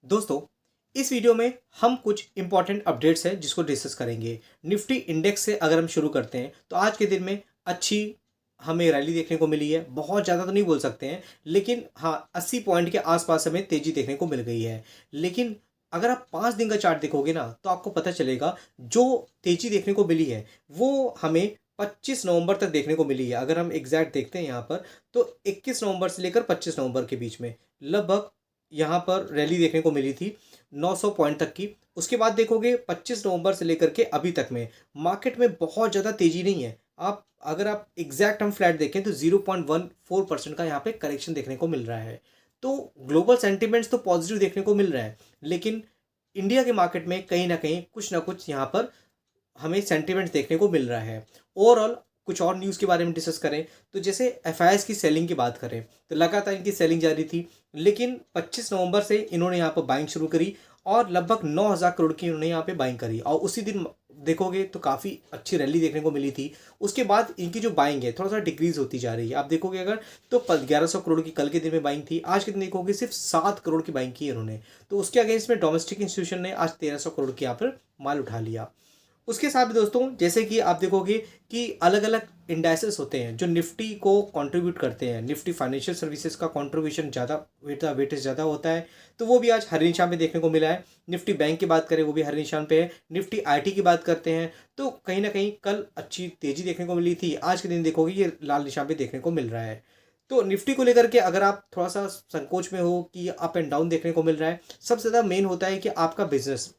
दोस्तों, इस वीडियो में हम कुछ इंपॉर्टेंट अपडेट्स हैं जिसको डिस्कस करेंगे। निफ्टी इंडेक्स से अगर हम शुरू करते हैं तो आज के दिन में अच्छी हमें रैली देखने को मिली है। बहुत ज़्यादा तो नहीं बोल सकते हैं, लेकिन हाँ 80 पॉइंट के आसपास हमें तेज़ी देखने को मिल गई है। लेकिन अगर आप 5 दिन का चार्ट देखोगे ना तो आपको पता चलेगा जो तेज़ी देखने को मिली है वो हमें 25 नवंबर तक देखने को मिली है। अगर हम एग्जैक्ट देखते हैं यहाँ पर तो 21 नवंबर से लेकर 25 नवंबर के बीच में लगभग यहाँ पर रैली देखने को मिली थी 900 पॉइंट तक की। उसके बाद देखोगे 25 नवंबर से लेकर के अभी तक में मार्केट में बहुत ज़्यादा तेज़ी नहीं है। अगर आप एग्जैक्ट हम फ्लैट देखें तो 0.14% का यहाँ पे करेक्शन देखने को मिल रहा है। तो ग्लोबल सेंटिमेंट्स तो पॉजिटिव देखने को मिल रहा है, लेकिन इंडिया के मार्केट में कहीं ना कुछ यहाँ पर हमें सेंटिमेंट्स देखने को मिल रहा है। ओवरऑल कुछ और न्यूज़ के बारे में डिस्कस करें तो जैसे एफआईआईज़ की सेलिंग की बात करें तो लगातार इनकी सेलिंग जारी थी, लेकिन 25 नवंबर से इन्होंने यहाँ पर बाइंग शुरू करी और लगभग 9,000 करोड़ की इन्होंने यहाँ पे बाइंग करी और उसी दिन देखोगे तो काफ़ी अच्छी रैली देखने को मिली थी। उसके बाद इनकी जो बाइंग है थोड़ा सा डिक्रीज होती जा रही है। आप देखोगे अगर तो 1100 करोड़ की कल के दिन में बाइंग थी, आज के दिन देखोगे सिर्फ 7 करोड़ की बाइंग की इन्होंने। तो उसके अगेंस्ट में डोमेस्टिक इंस्टीट्यूशन ने आज 1300 करोड़ की यहाँ पर माल उठा लिया। उसके साथ भी दोस्तों जैसे कि आप देखोगे कि अलग अलग इंडाइसेस होते हैं जो निफ्टी को कंट्रीब्यूट करते हैं। निफ्टी फाइनेंशियल सर्विसेज का कंट्रीब्यूशन ज़्यादा वेटेज ज़्यादा होता है, तो वो भी आज हरे निशान पे देखने को मिला है। निफ्टी बैंक की बात करें वो भी हरे निशान पे है। निफ्टी आईटी की बात करते हैं तो कहीं ना कहीं कल अच्छी तेज़ी देखने को मिली थी, आज के दिन देखोगे ये लाल निशान पे देखने को मिल रहा है। तो निफ्टी को लेकर के अगर आप थोड़ा सा संकोच में हो कि अप एंड डाउन देखने को मिल रहा है, सबसे ज़्यादा मेन होता है कि आपका बिजनेस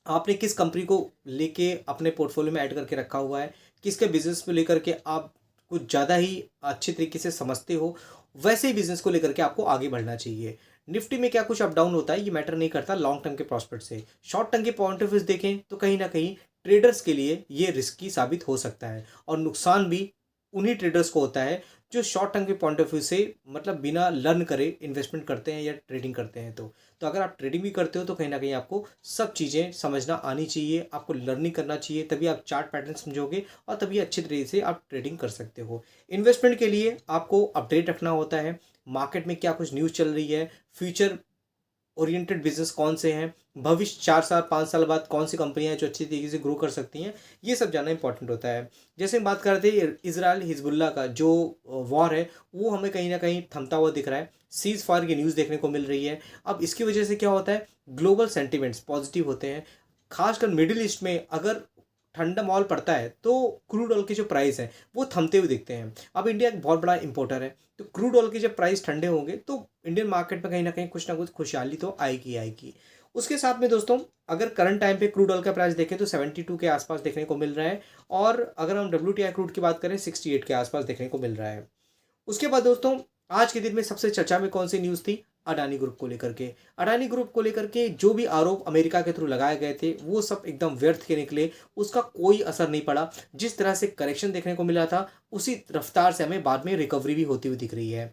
आपने किस कंपनी को लेके अपने पोर्टफोलियो में ऐड करके रखा हुआ है, किसके बिजनेस को लेकर के आप कुछ ज़्यादा ही अच्छे तरीके से समझते हो, वैसे ही बिजनेस को लेकर के आपको आगे बढ़ना चाहिए। निफ्टी में क्या कुछ अप डाउन होता है ये मैटर नहीं करता लॉन्ग टर्म के प्रॉस्पेक्ट से। शॉर्ट टर्म के पॉइंट ऑफ व्यू देखें तो कहीं ना कहीं ट्रेडर्स के लिए ये रिस्की साबित हो सकता है और नुकसान भी उन्हीं ट्रेडर्स को होता है जो शॉर्ट टर्म के पॉइंट ऑफ व्यू से मतलब बिना लर्न करे इन्वेस्टमेंट करते हैं या ट्रेडिंग करते हैं। तो अगर आप ट्रेडिंग भी करते हो तो कहीं ना कहीं आपको सब चीज़ें समझना आनी चाहिए, आपको लर्निंग करना चाहिए, तभी आप चार्ट पैटर्न समझोगे और तभी अच्छे तरीके से आप ट्रेडिंग कर सकते हो। इन्वेस्टमेंट के लिए आपको अपडेट रखना होता है, मार्केट में क्या कुछ न्यूज़ चल रही है, फ्यूचर ओरिएंटेड बिजनेस कौन से हैं, भविष्य 4 साल 5 साल बाद कौन सी कंपनियां हैं जो अच्छी तरीके से ग्रो कर सकती हैं, ये सब जानना इंपॉर्टेंट होता है। जैसे हम बात कर रहे थे इसराइल हिजबुल्ला का जो वॉर है वो हमें कहीं ना कहीं थमता हुआ दिख रहा है। सीज फायर की न्यूज़ देखने को मिल रही है। अब इसकी वजह से क्या होता है, ग्लोबल सेंटिमेंट्स पॉजिटिव होते हैं। खासकर मिडिल ईस्ट में अगर ठंडा माहौल पड़ता है तो क्रूड ऑयल के जो प्राइस है वो थमते हुए दिखते हैं। अब इंडिया एक बहुत बड़ा इंपोर्टर है, तो क्रूड ऑयल के जब प्राइस ठंडे होंगे तो इंडियन मार्केट में कहीं ना कहीं कुछ ना कुछ खुशहाली तो आएगी आएगी। उसके साथ में दोस्तों अगर करंट टाइम पे क्रूड ऑयल का प्राइस देखें तो 72 के आसपास देखने को मिल रहा है और अगर हम WTI क्रूड की बात करें 68 के आसपास देखने को मिल रहा है। उसके बाद दोस्तों आज के दिन में सबसे चर्चा में कौन सी न्यूज़ थी, अडानी ग्रुप को लेकर के। अडानी ग्रुप को लेकर के जो भी आरोप अमेरिका के थ्रू लगाए गए थे वो सब एकदम व्यर्थ के निकले, उसका कोई असर नहीं पड़ा। जिस तरह से करेक्शन देखने को मिला था उसी रफ्तार से हमें बाद में रिकवरी भी होती हुई दिख रही है।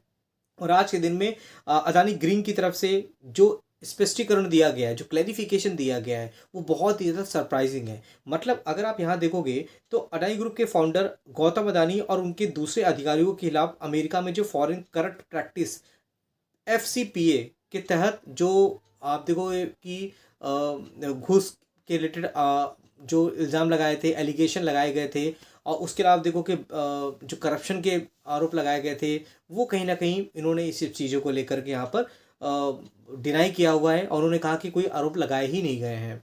और आज के दिन में अदानी ग्रीन की तरफ से जो स्पष्टीकरण दिया गया है, जो क्लैरिफिकेशन दिया गया है वो बहुत ही ज़्यादा सरप्राइजिंग है। मतलब अगर आप यहाँ देखोगे तो अडानी ग्रुप के फाउंडर गौतम अडानी और उनके दूसरे अधिकारियों के खिलाफ अमेरिका में जो फॉरेन करप्ट प्रैक्टिस FCPA के तहत जो आप देखोगे कि घूस के रिलेटेड जो इल्ज़ाम लगाए थे, एलिगेशन लगाए गए थे और उसके अलावा देखो कि जो करप्शन के आरोप लगाए गए थे वो कहीं ना कहीं इन्होंने इस चीज़ों को लेकर के यहाँ पर डिनाई किया हुआ है और उन्होंने कहा कि कोई आरोप लगाए ही नहीं गए हैं।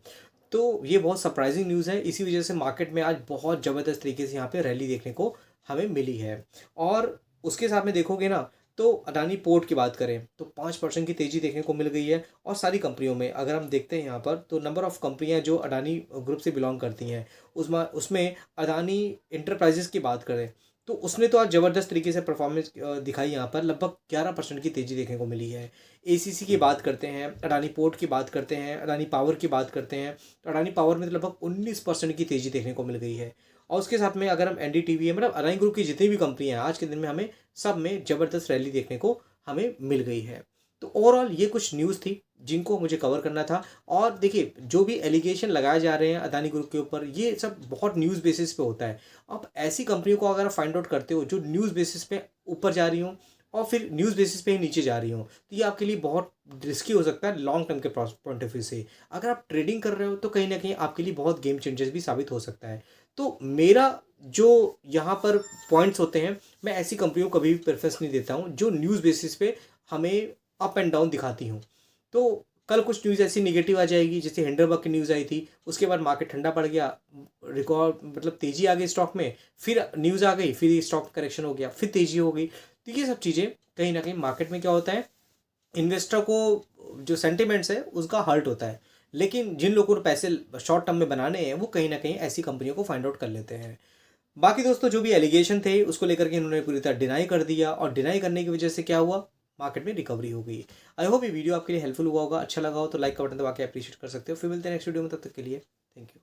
तो ये बहुत सरप्राइजिंग न्यूज़ है। इसी वजह से मार्केट में आज बहुत ज़बरदस्त तरीके से यहाँ पे रैली देखने को हमें मिली है। और उसके साथ में देखोगे ना तो अडानी पोर्ट की बात करें तो 5% की तेज़ी देखने को मिल गई है। और सारी कंपनियों में अगर हम देखते हैं यहाँ पर तो नंबर ऑफ़ कंपनियाँ जो अडानी ग्रुप से बिलोंग करती हैं उसमें उसमें अडानी इंटरप्राइजेस की बात करें तो उसने तो आज ज़बरदस्त तरीके से परफॉर्मेंस दिखाई। यहाँ पर लगभग 11% की तेज़ी देखने को मिली है। ACC की बात करते हैं, अडानी पोर्ट की बात करते हैं, अडानी पावर की बात करते हैं तो अडानी पावर में तो लगभग 19% की तेज़ी देखने को मिल गई है। और उसके साथ में अगर हम NDTV मतलब अडानी ग्रुप की जितनी भी कंपनियाँ हैं आज के दिन में हमें सब में ज़बरदस्त रैली देखने को हमें मिल गई है। तो ओवरऑल ये कुछ न्यूज़ थी जिनको मुझे कवर करना था। और देखिए जो भी एलिगेशन लगाए जा रहे हैं अदानी ग्रुप के ऊपर ये सब बहुत न्यूज़ बेसिस पे होता है। आप ऐसी कंपनियों को अगर फाइंड आउट करते हो जो न्यूज़ बेसिस पे ऊपर जा रही हो, और फिर न्यूज़ बेसिस पे ही नीचे जा रही हो, तो ये आपके लिए बहुत रिस्की हो सकता है लॉन्ग टर्म के पॉइंट ऑफ व्यू से। अगर आप ट्रेडिंग कर रहे हो तो कहीं ना कहीं आपके लिए बहुत गेम चेंजर्स भी साबित हो सकता है। तो मेरा जो यहाँ पर पॉइंट्स होते हैं, मैं ऐसी कंपनियों को कभी भी प्रेफरेंस नहीं देता हूँ जो न्यूज़ बेसिस पे हमें अप एंड डाउन दिखाती हूँ। तो कल कुछ न्यूज़ ऐसी निगेटिव आ जाएगी, जैसे हिंडनबर्ग की न्यूज़ आई थी, उसके बाद मार्केट ठंडा पड़ गया, रिकॉर्ड मतलब तेज़ी आ गई स्टॉक में, फिर न्यूज़ आ गई, फिर स्टॉक करेक्शन हो गया, फिर तेज़ी हो गई। तो ये सब चीज़ें कहीं ना कहीं मार्केट में क्या होता है, इन्वेस्टर को जो सेंटिमेंट्स है उसका हर्ट होता है। लेकिन जिन लोगों को पैसे शॉर्ट टर्म में बनाने हैं वो कहीं ना कहीं ऐसी कंपनियों को फाइंड आउट कर लेते हैं। बाकी दोस्तों जो भी एलिगेशन थे उसको लेकर के इन्होंने पूरी तरह डिनाई कर दिया, और डिनाई करने की वजह से क्या हुआ, मार्केट में रिकवरी हो गई। आई होप ये वीडियो आपके लिए हेल्पफुल हुआ होगा। अच्छा लगा हो तो लाइक का बटन दबा के अप्रिशिएट कर सकते हो। फिर मिलते हैं नेक्स्ट वीडियो में, तब तक के लिए थैंक यू।